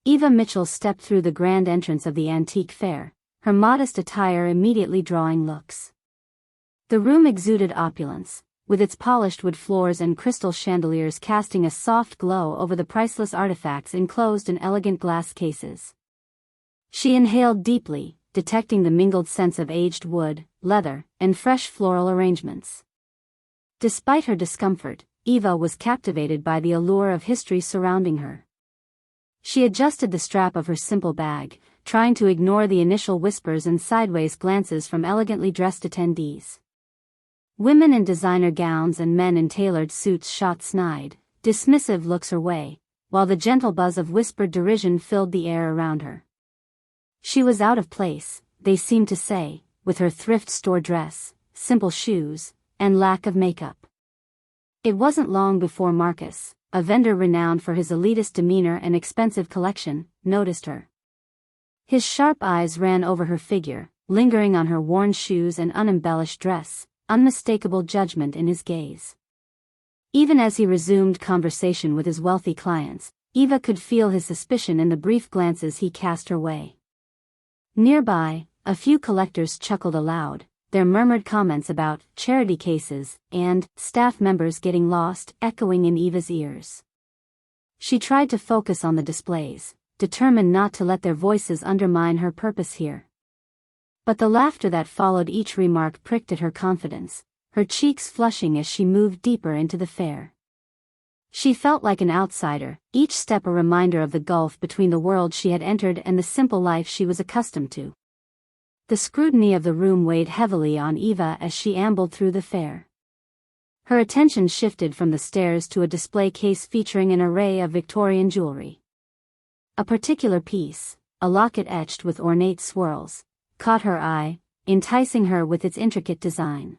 Eva Mitchell stepped through the grand entrance of the antique fair, her modest attire immediately drawing looks. The room exuded opulence, with its polished wood floors and crystal chandeliers casting a soft glow over the priceless artifacts enclosed in elegant glass cases. She inhaled deeply, detecting the mingled scents of aged wood, leather, and fresh floral arrangements. Despite her discomfort, Eva was captivated by the allure of history surrounding her. She adjusted the strap of her simple bag, trying to ignore the initial whispers and sideways glances from elegantly dressed attendees. Women in designer gowns and men in tailored suits shot snide, dismissive looks her way, while the gentle buzz of whispered derision filled the air around her. She was out of place, they seemed to say, with her thrift store dress, simple shoes, and lack of makeup. It wasn't long before Marcus, a vendor renowned for his elitist demeanor and expensive collection, noticed her. His sharp eyes ran over her figure, lingering on her worn shoes and unembellished dress, unmistakable judgment in his gaze. Even as he resumed conversation with his wealthy clients, Eva could feel his suspicion in the brief glances he cast her way. Nearby, a few collectors chuckled aloud, their murmured comments about charity cases and staff members getting lost echoing in Eva's ears. She tried to focus on the displays, determined not to let their voices undermine her purpose here. But the laughter that followed each remark pricked at her confidence, her cheeks flushing as she moved deeper into the fair. She felt like an outsider, each step a reminder of the gulf between the world she had entered and the simple life she was accustomed to. The scrutiny of the room weighed heavily on Eva as she ambled through the fair. Her attention shifted from the stairs to a display case featuring an array of Victorian jewelry. A particular piece, a locket etched with ornate swirls, caught her eye, enticing her with its intricate design.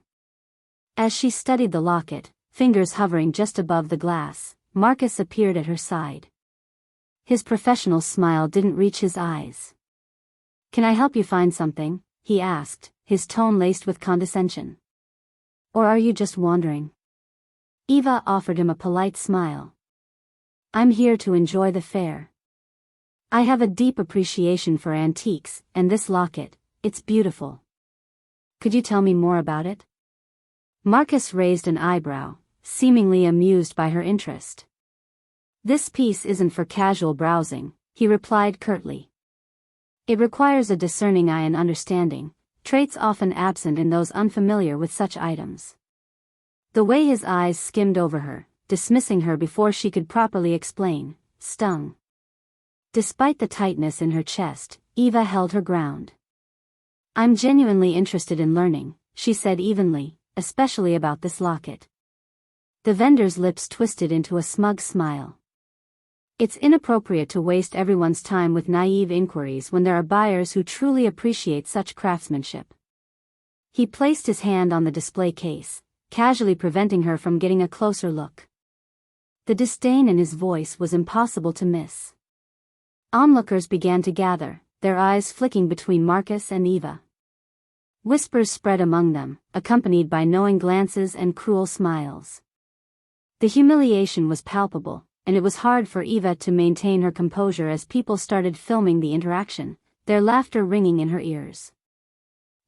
As she studied the locket, fingers hovering just above the glass, Marcus appeared at her side. His professional smile didn't reach his eyes. "Can I help you find something?" he asked, his tone laced with condescension. "Or are you just wandering?" Eva offered him a polite smile. "I'm here to enjoy the fair. I have a deep appreciation for antiques, and this locket, it's beautiful. Could you tell me more about it?" Marcus raised an eyebrow, seemingly amused by her interest. "This piece isn't for casual browsing," he replied curtly. "It requires a discerning eye and understanding, traits often absent in those unfamiliar with such items." The way his eyes skimmed over her, dismissing her before she could properly explain, stung. Despite the tightness in her chest, Eva held her ground. "I'm genuinely interested in learning," she said evenly, "especially about this locket." The vendor's lips twisted into a smug smile. It's inappropriate to waste everyone's time with naive inquiries when there are buyers who truly appreciate such craftsmanship. He placed his hand on the display case, casually preventing her from getting a closer look. The disdain in his voice was impossible to miss. Onlookers began to gather, their eyes flicking between Marcus and Eva. Whispers spread among them, accompanied by knowing glances and cruel smiles. The humiliation was palpable, and it was hard for Eva to maintain her composure as people started filming the interaction, their laughter ringing in her ears.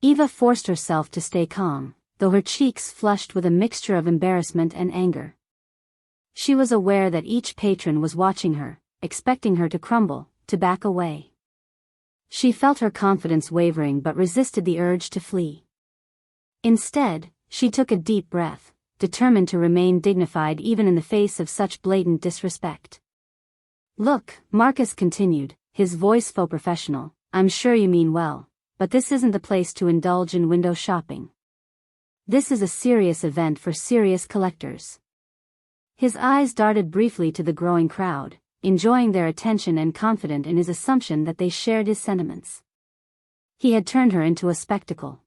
Eva forced herself to stay calm, though her cheeks flushed with a mixture of embarrassment and anger. She was aware that each patron was watching her, expecting her to crumble, to back away. She felt her confidence wavering but resisted the urge to flee. Instead, she took a deep breath, determined to remain dignified even in the face of such blatant disrespect. "Look," Marcus continued, his voice faux professional, "I'm sure you mean well, but this isn't the place to indulge in window shopping. This is a serious event for serious collectors." His eyes darted briefly to the growing crowd, enjoying their attention and confident in his assumption that they shared his sentiments. He had turned her into a spectacle.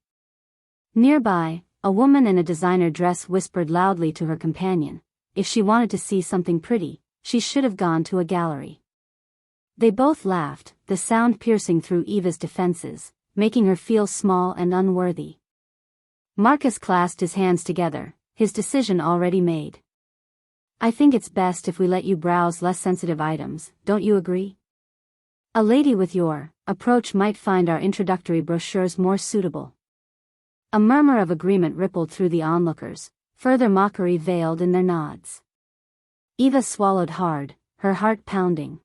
Nearby, a woman in a designer dress whispered loudly to her companion, if she wanted to see something pretty, she should have gone to a gallery. They both laughed, the sound piercing through Eva's defenses, making her feel small and unworthy. Marcus clasped his hands together, his decision already made. "I think it's best if we let you browse less sensitive items, don't you agree?" A lady with your approach might find our introductory brochures more suitable. A murmur of agreement rippled through the onlookers, further mockery veiled in their nods. Eva swallowed hard, her heart pounding.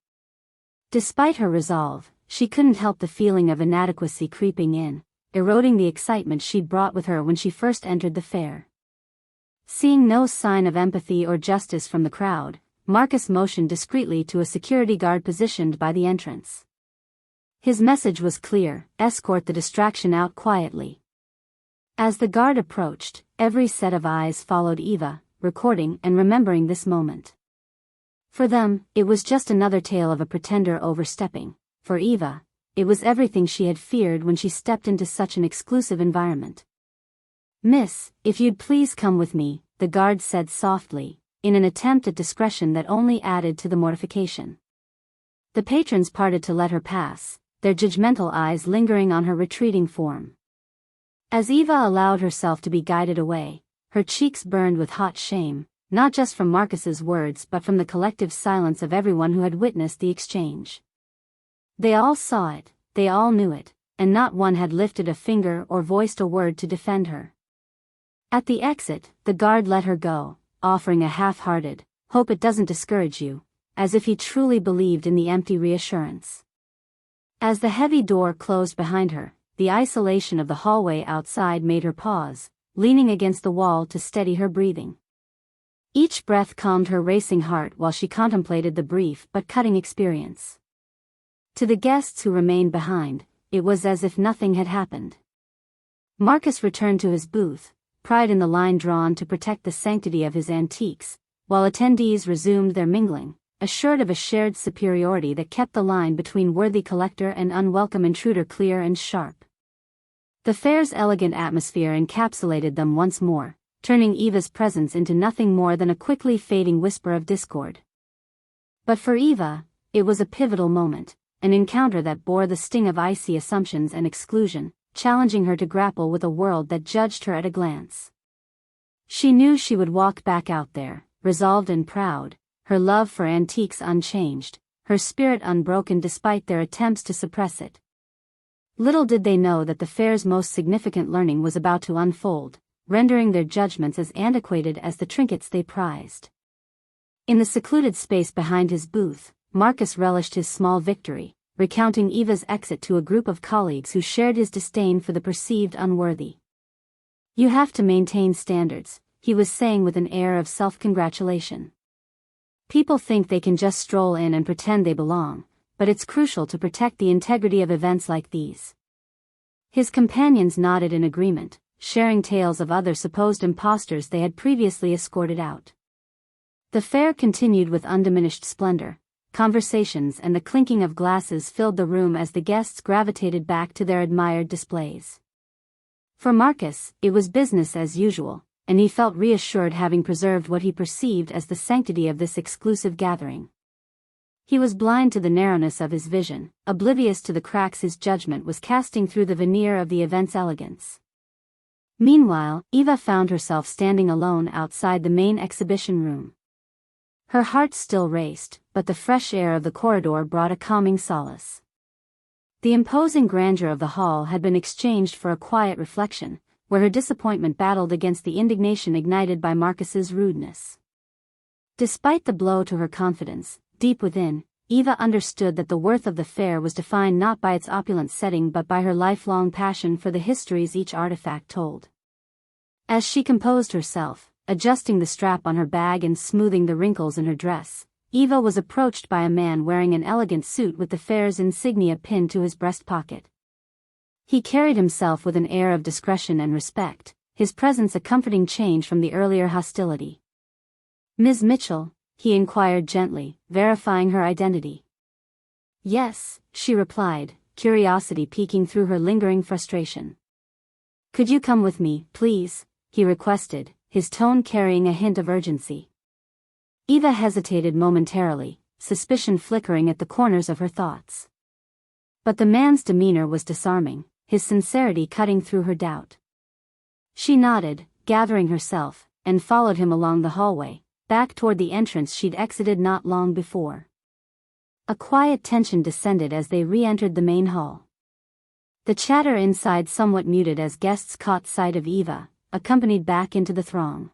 Despite her resolve, she couldn't help the feeling of inadequacy creeping in, eroding the excitement she'd brought with her when she first entered the fair. Seeing no sign of empathy or justice from the crowd, Marcus motioned discreetly to a security guard positioned by the entrance. His message was clear: escort the distraction out quietly. As the guard approached, every set of eyes followed Eva, recording and remembering this moment. For them, it was just another tale of a pretender overstepping. For Eva, it was everything she had feared when she stepped into such an exclusive environment. "Miss, if you'd please come with me," the guard said softly, in an attempt at discretion that only added to the mortification. The patrons parted to let her pass, their judgmental eyes lingering on her retreating form. As Eva allowed herself to be guided away, her cheeks burned with hot shame, not just from Marcus's words but from the collective silence of everyone who had witnessed the exchange. They all saw it, they all knew it, and not one had lifted a finger or voiced a word to defend her. At the exit, the guard let her go, offering a half-hearted, "Hope it doesn't discourage you," as if he truly believed in the empty reassurance. As the heavy door closed behind her, the isolation of the hallway outside made her pause, leaning against the wall to steady her breathing. Each breath calmed her racing heart while she contemplated the brief but cutting experience. To the guests who remained behind, it was as if nothing had happened. Marcus returned to his booth, pride in the line drawn to protect the sanctity of his antiques, while attendees resumed their mingling, assured of a shared superiority that kept the line between worthy collector and unwelcome intruder clear and sharp. The fair's elegant atmosphere encapsulated them once more, turning Eva's presence into nothing more than a quickly fading whisper of discord. But for Eva, it was a pivotal moment, an encounter that bore the sting of icy assumptions and exclusion, challenging her to grapple with a world that judged her at a glance. She knew she would walk back out there, resolved and proud, her love for antiques unchanged, her spirit unbroken despite their attempts to suppress it. Little did they know that the fair's most significant learning was about to unfold, rendering their judgments as antiquated as the trinkets they prized. In the secluded space behind his booth, Marcus relished his small victory, recounting Eva's exit to a group of colleagues who shared his disdain for the perceived unworthy. "You have to maintain standards," he was saying with an air of self-congratulation. "People think they can just stroll in and pretend they belong, but it's crucial to protect the integrity of events like these." His companions nodded in agreement, sharing tales of other supposed imposters they had previously escorted out. The fair continued with undiminished splendor. Conversations and the clinking of glasses filled the room as the guests gravitated back to their admired displays. For Marcus, it was business as usual, and he felt reassured having preserved what he perceived as the sanctity of this exclusive gathering. He was blind to the narrowness of his vision, oblivious to the cracks his judgment was casting through the veneer of the event's elegance. Meanwhile, Eva found herself standing alone outside the main exhibition room. Her heart still raced, but the fresh air of the corridor brought a calming solace. The imposing grandeur of the hall had been exchanged for a quiet reflection, where her disappointment battled against the indignation ignited by Marcus's rudeness. Despite the blow to her confidence, deep within, Eva understood that the worth of the fair was defined not by its opulent setting but by her lifelong passion for the histories each artifact told. As she composed herself, adjusting the strap on her bag and smoothing the wrinkles in her dress, Eva was approached by a man wearing an elegant suit with the fair's insignia pinned to his breast pocket. He carried himself with an air of discretion and respect, his presence a comforting change from the earlier hostility. "Ms. Mitchell?" he inquired gently, verifying her identity. "Yes," she replied, curiosity peeking through her lingering frustration. "Could you come with me, please?" he requested, his tone carrying a hint of urgency. Eva hesitated momentarily, suspicion flickering at the corners of her thoughts. But the man's demeanor was disarming, his sincerity cutting through her doubt. She nodded, gathering herself, and followed him along the hallway, back toward the entrance she'd exited not long before. A quiet tension descended as they re-entered the main hall. The chatter inside somewhat muted as guests caught sight of Eva, accompanied back into the throng.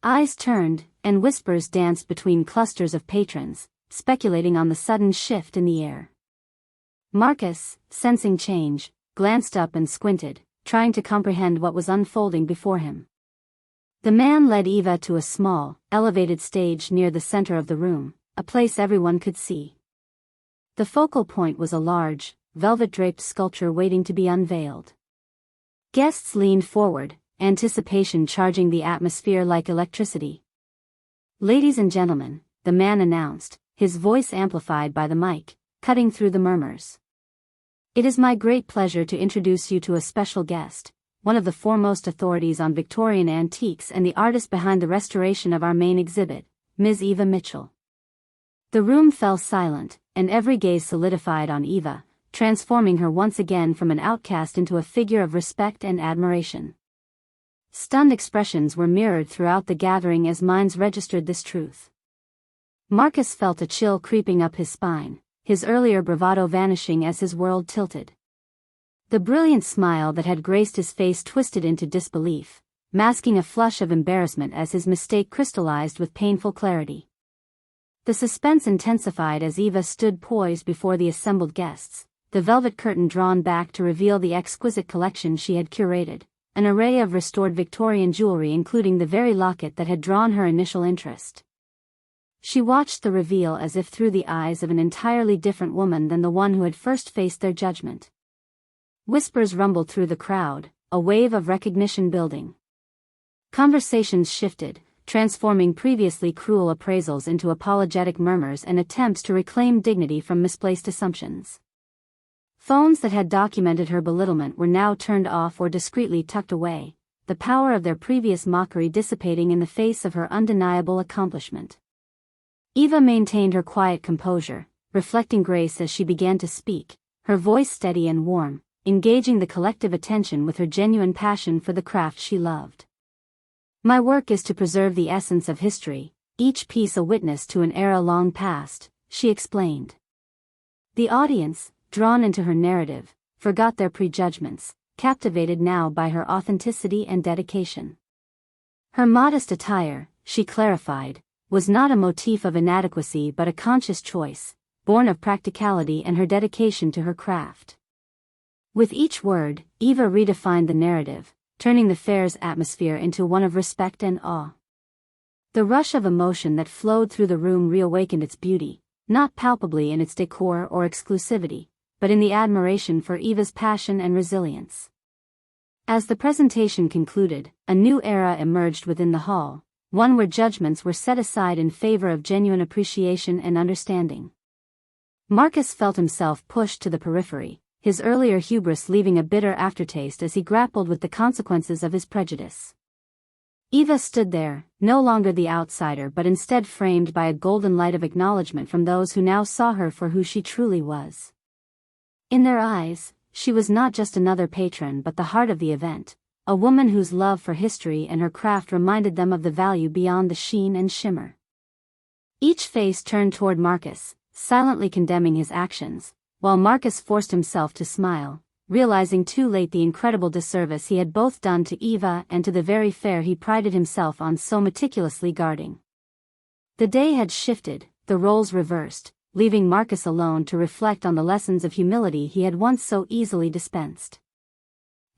Eyes turned, and whispers danced between clusters of patrons, speculating on the sudden shift in the air. Marcus, sensing change, glanced up and squinted, trying to comprehend what was unfolding before him. The man led Eva to a small, elevated stage near the center of the room, a place everyone could see. The focal point was a large, velvet-draped sculpture waiting to be unveiled. Guests leaned forward, anticipation charging the atmosphere like electricity. "Ladies and gentlemen," the man announced, his voice amplified by the mic, cutting through the murmurs. "It is my great pleasure to introduce you to a special guest, one of the foremost authorities on Victorian antiques and the artist behind the restoration of our main exhibit, Ms. Eva Mitchell." The room fell silent, and every gaze solidified on Eva, transforming her once again from an outcast into a figure of respect and admiration. Stunned expressions were mirrored throughout the gathering as minds registered this truth. Marcus felt a chill creeping up his spine, his earlier bravado vanishing as his world tilted. The brilliant smile that had graced his face twisted into disbelief, masking a flush of embarrassment as his mistake crystallized with painful clarity. The suspense intensified as Eva stood poised before the assembled guests, the velvet curtain drawn back to reveal the exquisite collection she had curated, an array of restored Victorian jewelry including the very locket that had drawn her initial interest. She watched the reveal as if through the eyes of an entirely different woman than the one who had first faced their judgment. Whispers rumbled through the crowd, a wave of recognition building. Conversations shifted, transforming previously cruel appraisals into apologetic murmurs and attempts to reclaim dignity from misplaced assumptions. Phones that had documented her belittlement were now turned off or discreetly tucked away, the power of their previous mockery dissipating in the face of her undeniable accomplishment. Eva maintained her quiet composure, reflecting grace as she began to speak, her voice steady and warm, engaging the collective attention with her genuine passion for the craft she loved. "My work is to preserve the essence of history, each piece a witness to an era long past," she explained. The audience, drawn into her narrative, forgot their prejudgments, captivated now by her authenticity and dedication. Her modest attire, she clarified, was not a motif of inadequacy but a conscious choice, born of practicality and her dedication to her craft. With each word, Eva redefined the narrative, turning the fair's atmosphere into one of respect and awe. The rush of emotion that flowed through the room reawakened its beauty, not palpably in its decor or exclusivity, but in the admiration for Eva's passion and resilience. As the presentation concluded, a new era emerged within the hall, one where judgments were set aside in favor of genuine appreciation and understanding. Marcus felt himself pushed to the periphery, his earlier hubris leaving a bitter aftertaste as he grappled with the consequences of his prejudice. Eva stood there, no longer the outsider but instead framed by a golden light of acknowledgement from those who now saw her for who she truly was. In their eyes, she was not just another patron but the heart of the event, a woman whose love for history and her craft reminded them of the value beyond the sheen and shimmer. Each face turned toward Marcus, silently condemning his actions, while Marcus forced himself to smile, realizing too late the incredible disservice he had both done to Eva and to the very fair he prided himself on so meticulously guarding. The day had shifted, the roles reversed, leaving Marcus alone to reflect on the lessons of humility he had once so easily dispensed.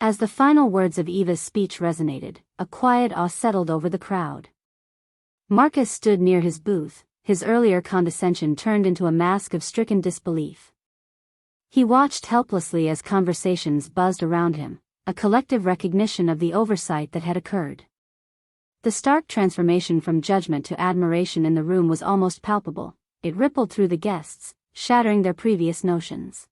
As the final words of Eva's speech resonated, a quiet awe settled over the crowd. Marcus stood near his booth, his earlier condescension turned into a mask of stricken disbelief. He watched helplessly as conversations buzzed around him, a collective recognition of the oversight that had occurred. The stark transformation from judgment to admiration in the room was almost palpable. It rippled through the guests, shattering their previous notions.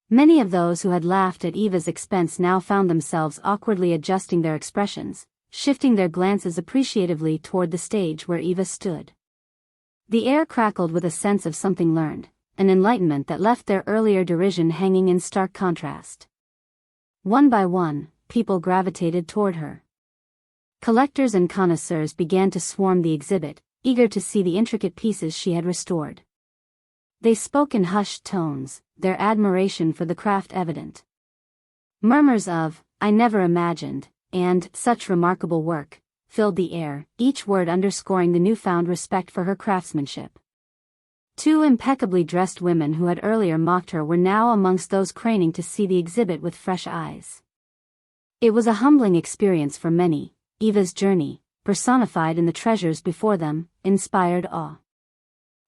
Many of those who had laughed at Eva's expense now found themselves awkwardly adjusting their expressions, shifting their glances appreciatively toward the stage where Eva stood. The air crackled with a sense of something learned, an enlightenment that left their earlier derision hanging in stark contrast. One by one, people gravitated toward her. Collectors and connoisseurs began to swarm the exhibit, eager to see the intricate pieces she had restored. They spoke in hushed tones, their admiration for the craft evident. Murmurs of, "I never imagined," and "such remarkable work," filled the air, each word underscoring the newfound respect for her craftsmanship. Two impeccably dressed women who had earlier mocked her were now amongst those craning to see the exhibit with fresh eyes. It was a humbling experience for many. Eva's journey, personified in the treasures before them, inspired awe.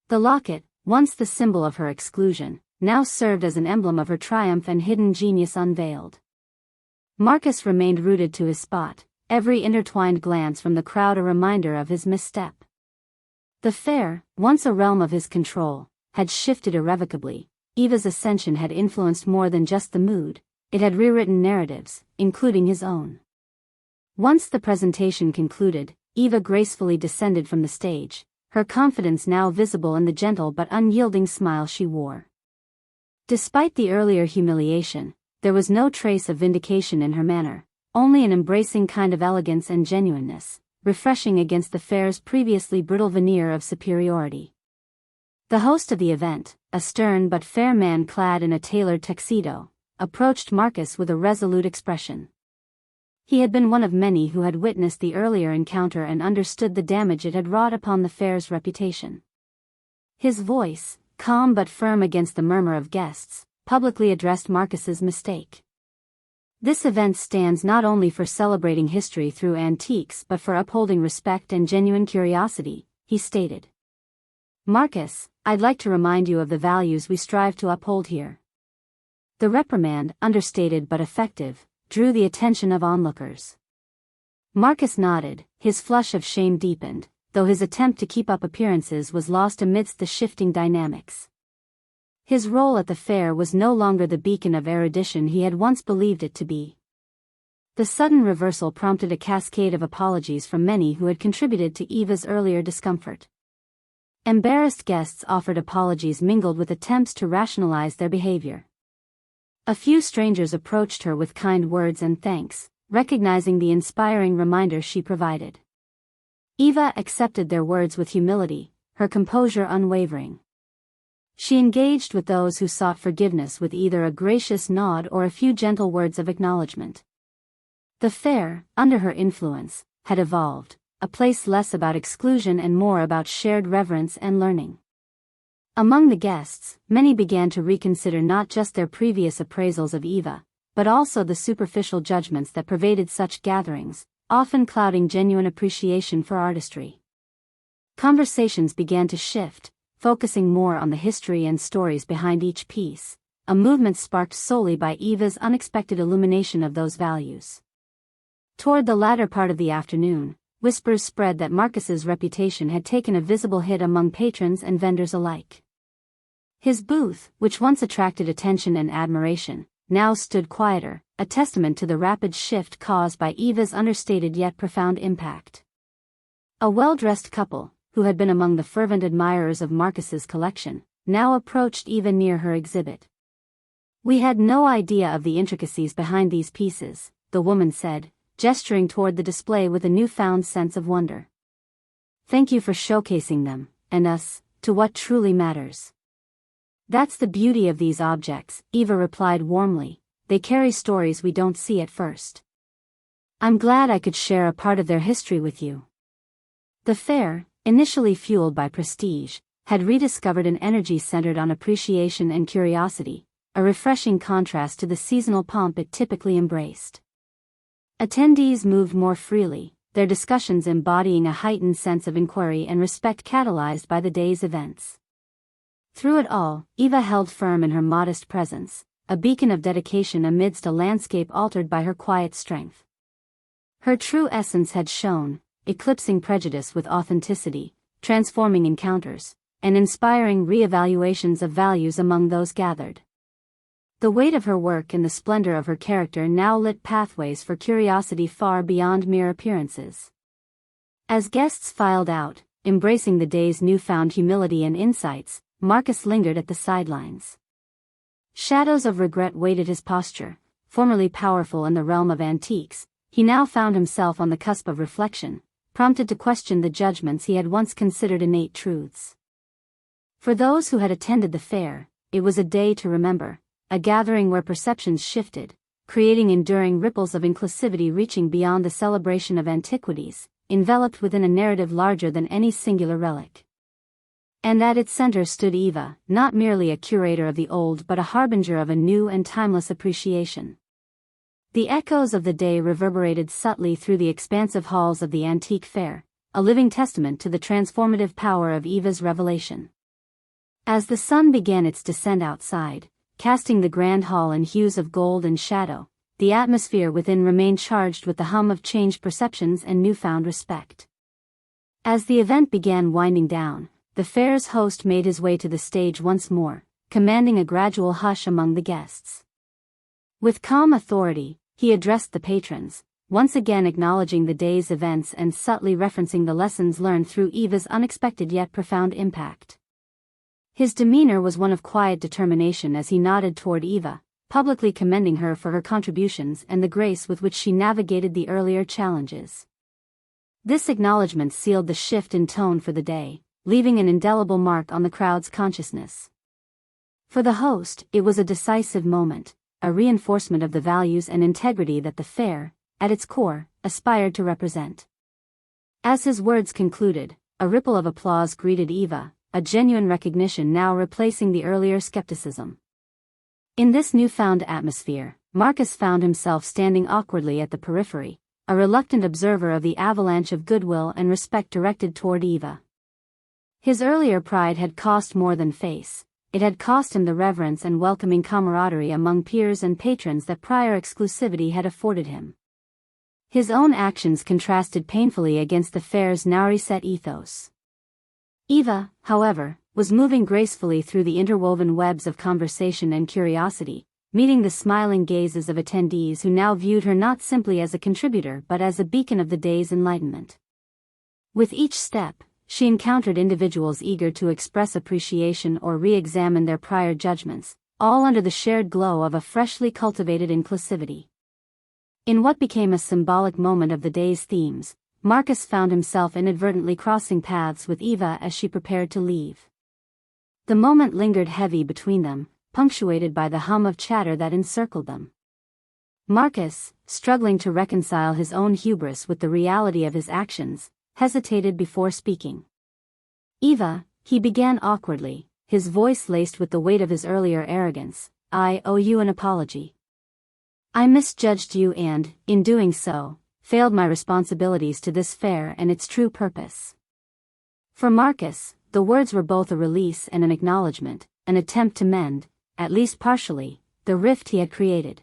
The locket, once the symbol of her exclusion, now served as an emblem of her triumph and hidden genius unveiled. Marcus remained rooted to his spot, every intertwined glance from the crowd a reminder of his misstep. The fair, once a realm of his control, had shifted irrevocably. Eva's ascension had influenced more than just the mood, it had rewritten narratives, including his own. Once the presentation concluded, Eva gracefully descended from the stage, her confidence now visible in the gentle but unyielding smile she wore. Despite the earlier humiliation, there was no trace of vindication in her manner, only an embracing kind of elegance and genuineness, refreshing against the fair's previously brittle veneer of superiority. The host of the event, a stern but fair man clad in a tailored tuxedo, approached Marcus with a resolute expression. He had been one of many who had witnessed the earlier encounter and understood the damage it had wrought upon the fair's reputation. His voice, calm but firm against the murmur of guests, publicly addressed Marcus's mistake. This event stands not only for celebrating history through antiques but for upholding respect and genuine curiosity, he stated. Marcus, I'd like to remind you of the values we strive to uphold here. The reprimand, understated but effective, drew the attention of onlookers. Marcus nodded, his flush of shame deepened, though his attempt to keep up appearances was lost amidst the shifting dynamics. His role at the fair was no longer the beacon of erudition he had once believed it to be. The sudden reversal prompted a cascade of apologies from many who had contributed to Eva's earlier discomfort. Embarrassed guests offered apologies mingled with attempts to rationalize their behavior. A few strangers approached her with kind words and thanks, recognizing the inspiring reminder she provided. Eva accepted their words with humility, her composure unwavering. She engaged with those who sought forgiveness with either a gracious nod or a few gentle words of acknowledgement. The fair, under her influence, had evolved, a place less about exclusion and more about shared reverence and learning. Among the guests, many began to reconsider not just their previous appraisals of Eva, but also the superficial judgments that pervaded such gatherings, often clouding genuine appreciation for artistry. Conversations began to shift, focusing more on the history and stories behind each piece, a movement sparked solely by Eva's unexpected illumination of those values. Toward the latter part of the afternoon, whispers spread that Marcus's reputation had taken a visible hit among patrons and vendors alike. His booth, which once attracted attention and admiration, now stood quieter, a testament to the rapid shift caused by Eva's understated yet profound impact. A well-dressed couple, who had been among the fervent admirers of Marcus's collection, now approached Eva near her exhibit. "We had no idea of the intricacies behind these pieces," the woman said, gesturing toward the display with a newfound sense of wonder. "Thank you for showcasing them, and us, to what truly matters." "That's the beauty of these objects," Eva replied warmly, "they carry stories we don't see at first. I'm glad I could share a part of their history with you." The fair, initially fueled by prestige, had rediscovered an energy centered on appreciation and curiosity, a refreshing contrast to the seasonal pomp it typically embraced. Attendees moved more freely, their discussions embodying a heightened sense of inquiry and respect catalyzed by the day's events. Through it all, Eva held firm in her modest presence, a beacon of dedication amidst a landscape altered by her quiet strength. Her true essence had shone, eclipsing prejudice with authenticity, transforming encounters, and inspiring re-evaluations of values among those gathered. The weight of her work and the splendor of her character now lit pathways for curiosity far beyond mere appearances. As guests filed out, embracing the day's newfound humility and insights, Marcus lingered at the sidelines. Shadows of regret weighted his posture. Formerly powerful in the realm of antiques, he now found himself on the cusp of reflection, prompted to question the judgments he had once considered innate truths. For those who had attended the fair, it was a day to remember, a gathering where perceptions shifted, creating enduring ripples of inclusivity reaching beyond the celebration of antiquities, enveloped within a narrative larger than any singular relic. And at its center stood Eva, not merely a curator of the old but a harbinger of a new and timeless appreciation. The echoes of the day reverberated subtly through the expansive halls of the antique fair, a living testament to the transformative power of Eva's revelation. As the sun began its descent outside, casting the grand hall in hues of gold and shadow, the atmosphere within remained charged with the hum of changed perceptions and newfound respect. As the event began winding down, the fair's host made his way to the stage once more, commanding a gradual hush among the guests. With calm authority, he addressed the patrons, once again acknowledging the day's events and subtly referencing the lessons learned through Eva's unexpected yet profound impact. His demeanor was one of quiet determination as he nodded toward Eva, publicly commending her for her contributions and the grace with which she navigated the earlier challenges. This acknowledgement sealed the shift in tone for the day, leaving an indelible mark on the crowd's consciousness. For the host, it was a decisive moment, a reinforcement of the values and integrity that the fair, at its core, aspired to represent. As his words concluded, a ripple of applause greeted Eva, a genuine recognition now replacing the earlier skepticism. In this newfound atmosphere, Marcus found himself standing awkwardly at the periphery, a reluctant observer of the avalanche of goodwill and respect directed toward Eva. His earlier pride had cost more than face, it had cost him the reverence and welcoming camaraderie among peers and patrons that prior exclusivity had afforded him. His own actions contrasted painfully against the fair's now reset ethos. Eva, however, was moving gracefully through the interwoven webs of conversation and curiosity, meeting the smiling gazes of attendees who now viewed her not simply as a contributor but as a beacon of the day's enlightenment. With each step, she encountered individuals eager to express appreciation or re-examine their prior judgments, all under the shared glow of a freshly cultivated inclusivity. In what became a symbolic moment of the day's themes, Marcus found himself inadvertently crossing paths with Eva as she prepared to leave. The moment lingered heavy between them, punctuated by the hum of chatter that encircled them. Marcus, struggling to reconcile his own hubris with the reality of his actions, hesitated before speaking. Eva, he began awkwardly, his voice laced with the weight of his earlier arrogance, I owe you an apology. I misjudged you and, in doing so, failed my responsibilities to this fair and its true purpose. For Marcus, the words were both a release and an acknowledgement, an attempt to mend, at least partially, the rift he had created.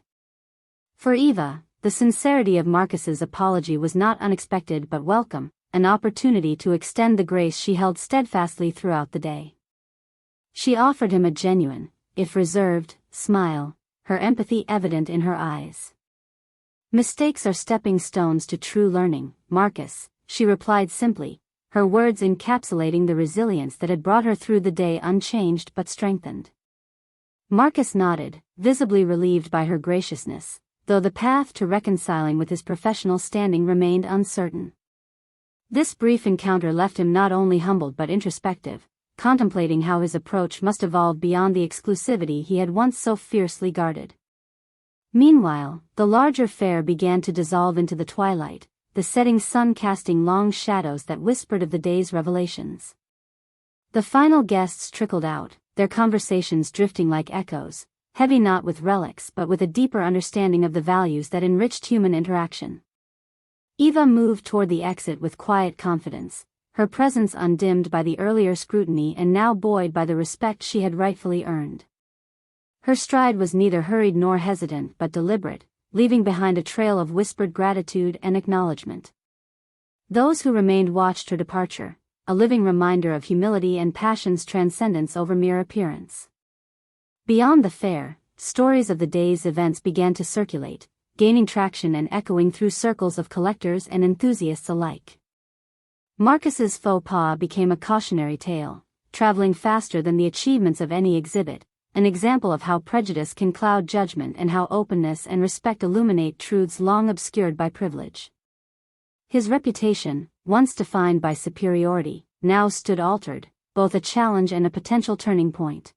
For Eva, the sincerity of Marcus's apology was not unexpected but welcome, an opportunity to extend the grace she held steadfastly throughout the day. She offered him a genuine, if reserved, smile, her empathy evident in her eyes. Mistakes are stepping stones to true learning, Marcus, she replied simply, her words encapsulating the resilience that had brought her through the day unchanged but strengthened. Marcus nodded, visibly relieved by her graciousness, though the path to reconciling with his professional standing remained uncertain. This brief encounter left him not only humbled but introspective, contemplating how his approach must evolve beyond the exclusivity he had once so fiercely guarded. Meanwhile, the larger fair began to dissolve into the twilight, the setting sun casting long shadows that whispered of the day's revelations. The final guests trickled out, their conversations drifting like echoes, heavy not with relics but with a deeper understanding of the values that enriched human interaction. Eva moved toward the exit with quiet confidence, her presence undimmed by the earlier scrutiny and now buoyed by the respect she had rightfully earned. Her stride was neither hurried nor hesitant but deliberate, leaving behind a trail of whispered gratitude and acknowledgement. Those who remained watched her departure, a living reminder of humility and passion's transcendence over mere appearance. Beyond the fair, stories of the day's events began to circulate, gaining traction and echoing through circles of collectors and enthusiasts alike. Marcus's faux pas became a cautionary tale, traveling faster than the achievements of any exhibit, an example of how prejudice can cloud judgment and how openness and respect illuminate truths long obscured by privilege. His reputation, once defined by superiority, now stood altered, both a challenge and a potential turning point.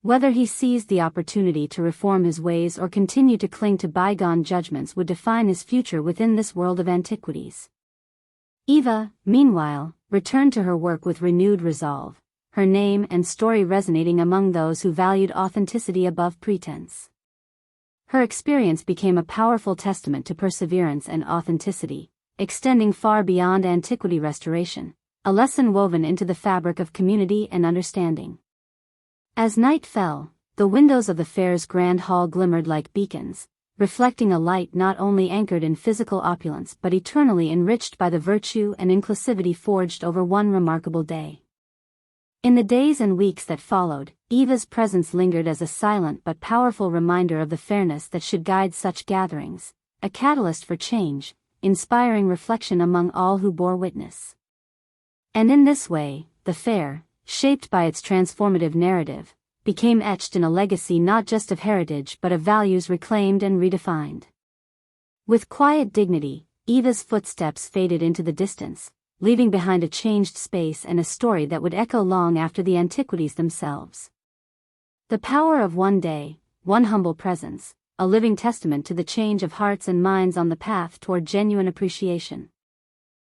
Whether he seized the opportunity to reform his ways or continue to cling to bygone judgments would define his future within this world of antiquities. Eva, meanwhile, returned to her work with renewed resolve, her name and story resonating among those who valued authenticity above pretense. Her experience became a powerful testament to perseverance and authenticity, extending far beyond antiquity restoration, a lesson woven into the fabric of community and understanding. As night fell, the windows of the fair's grand hall glimmered like beacons, reflecting a light not only anchored in physical opulence but eternally enriched by the virtue and inclusivity forged over one remarkable day. In the days and weeks that followed, Eva's presence lingered as a silent but powerful reminder of the fairness that should guide such gatherings, a catalyst for change, inspiring reflection among all who bore witness. And in this way, the fair, shaped by its transformative narrative, became etched in a legacy not just of heritage but of values reclaimed and redefined. With quiet dignity, Eva's footsteps faded into the distance, leaving behind a changed space and a story that would echo long after the antiquities themselves. The power of one day, one humble presence, a living testament to the change of hearts and minds on the path toward genuine appreciation.